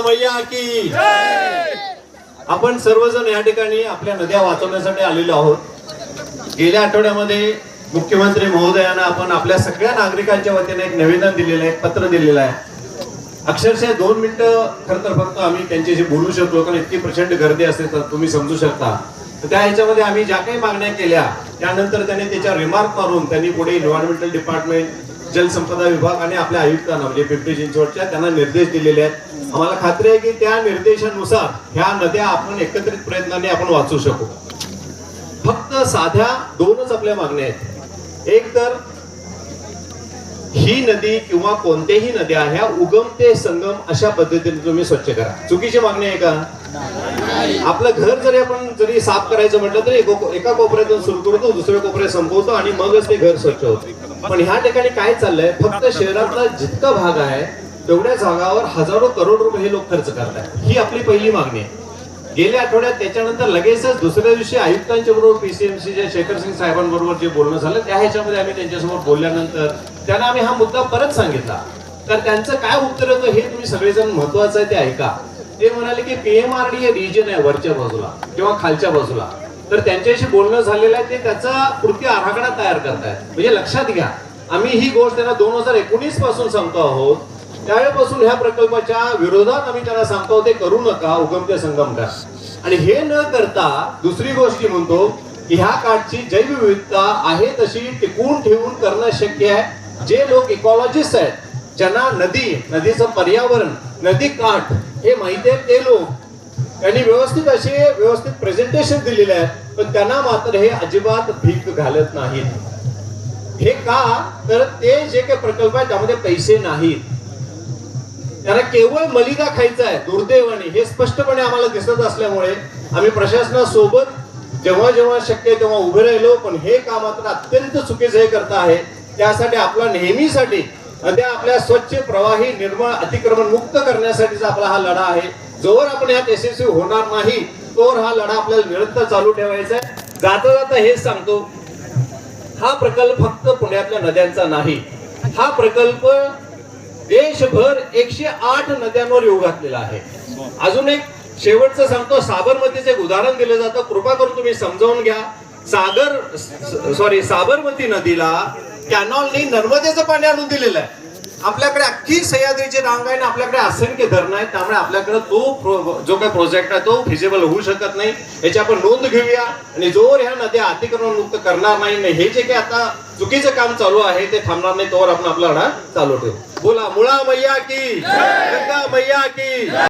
मैया की आपण सर्वजण या ठिकाणी आपल्या नद्या वाचवण्यासाठी आलेलो आहोत। गेल्या आठवड्यामध्ये मुख्यमंत्री महोदयांना आपण आपल्या सगळ्या नागरिकांच्या वतीने एक निवेदन दिलेलं आहे, एक पत्र दिलेलं आहे। अक्षरशः 2 मिनिटं खरं तर फक्त आम्ही त्यांच्याशी बोलू शकलो, कारण इतकी प्रचंड गर्दी असते तर तुम्ही समजू शकता। त्या ह्याच्यामध्ये आम्ही ज्या काही मागण्या केल्या त्यानंतर त्यांनी त्याच्या रिमार्क मारून त्यांनी पुढे एन्व्हायरमेंटल डिपार्टमेंट, जलसंपदा विभाग आणि आपल्या आयुक्तांना म्हणजे पिंपरी चिंचवडच्या त्यांना निर्देश दिलेले आहेत। आम्हाला खात्री आहे की त्या निर्देशानुसार ह्या नद्या आपण एकत्रित प्रयत्नाने आपण वाचू शकू। फक्त साध्या 2च आपल्या मागण्या आहेत। एक तर ही नदी किंवा कोणत्याही नद्या ह्या उगम ते संगम अशा पद्धतीने तुम्ही स्वच्छ करा। चुकीची मागणी आहे का? आपलं घर जरी आपण जरी साफ करायचं म्हटलं तरी एका कोपऱ्यातून सुरू करतो, दुसऱ्या कोपऱ्यात संपवतो आणि मगच ते घर स्वच्छ होतं। पण ह्या ठिकाणी काय चाललंय, फक्त शहरातला जितका भाग आहे तेवढ्या जागावर हजारो करोड रुपये हे लोक खर्च करतात। ही आपली पहिली मागणी आहे। गेल्या आठवड्यात त्याच्यानंतर लगेचच दुसऱ्या दिवशी आयुक्तांच्या बरोबर पीसीएमसीच्या शेखर सिंग साहेबांबरोबर जे बोलणं झालं त्या ह्याच्यामध्ये आम्ही त्यांच्यासमोर बोलल्यानंतर त्यांना आम्ही हा मुद्दा परत सांगितला। तर त्यांचं काय उत्तर होतं हे तुम्ही सगळेजण महत्वाचं आहे ते ऐका। ते म्हणाले की पीएमआरडी रिजन आहे वरच्या बाजूला किंवा खालच्या बाजूला, तर त्यांच्याशी बोलणं झालेलं आहे, ते त्याचा कृती आराखडा तयार करतायत। म्हणजे लक्षात घ्या, आम्ही ही गोष्ट त्यांना 2019 पासून सांगतो आहोत। त्यावेळेपासून ह्या प्रकल्पाच्या विरोधात आम्ही त्यांना सांगतो ते करू नका, उगम ते संगम करा। आणि हे न करता दुसरी गोष्ट म्हणतो की ह्या काठची जैवविविधता आहे तशी टिकवून ठेवून करणं शक्य आहे। जे लोक इकॉलॉजिस्ट आहेत, ज्यांना नदीचं पर्यावरण, नदी काठ हे माहिती आहे, ते लोक त्यांनी व्यवस्थित प्रेझेंटेशन दिलेले आहे, पण त्यांना मात्र हे अजिबात भीक घालत नाहीत। हे का? तर ते जे काही प्रकल्प आहे त्यामध्ये पैसे नाहीत, त्यांना केवळ मलिदा खायचा आहे। दुर्दैवाने हे स्पष्टपणे आम्हाला दिसत असल्यामुळे आम्ही प्रशासनासोबत जेव्हा जेव्हा शक्य तेव्हा उभे राहिलो, पण हे काम मात्र अत्यंत चुकीचं हे करता आहे। त्यासाठी आपला नेहमीसाठी नद्या आपल्या स्वच्छ, प्रवाही, निर्मळ, अतिक्रमण मुक्त करण्यासाठीचा आपला हा लढा आहे। जोवर आपण यात यशस्वी होणार नाही तोवर हा लढा आपल्याला निरंतर चालू ठेवायचा आहे। जाता जाता हेच सांगतो, हा प्रकल्प फक्त पुण्यातल्या नद्यांचा नाही, हा प्रकल्प देशभर 108 नद्यांवर येऊ घातलेला आहे। अजून एक शेवटचं सांगतो, साबरमतीचं एक उदाहरण दिलं जातं, कृपा करून तुम्ही समजावून घ्या। साबरमती नदीला कॅनॉलनी नर्मदेचं पाणी आणून दिलेलं आहे। आपल्याकडे अख्खी सह्याद्रीची रांग आहे आणि आपल्याकडे असंख्य धरणं आहेत, त्यामुळे आपल्याकडे तो जो काही प्रोजेक्ट आहे तो फिजिबल होऊ शकत नाही। याची आपण नोंद घेऊया आणि जोवर ह्या नद्या अतिक्रमण मुक्त करणार नाही, हे जे काही आता चुकीचं काम चालू आहे ते थांबणार नाही, तोवर आपण आपला लढा चालू ठेवू। बोला मुळा मैया की, गंगा मैया की।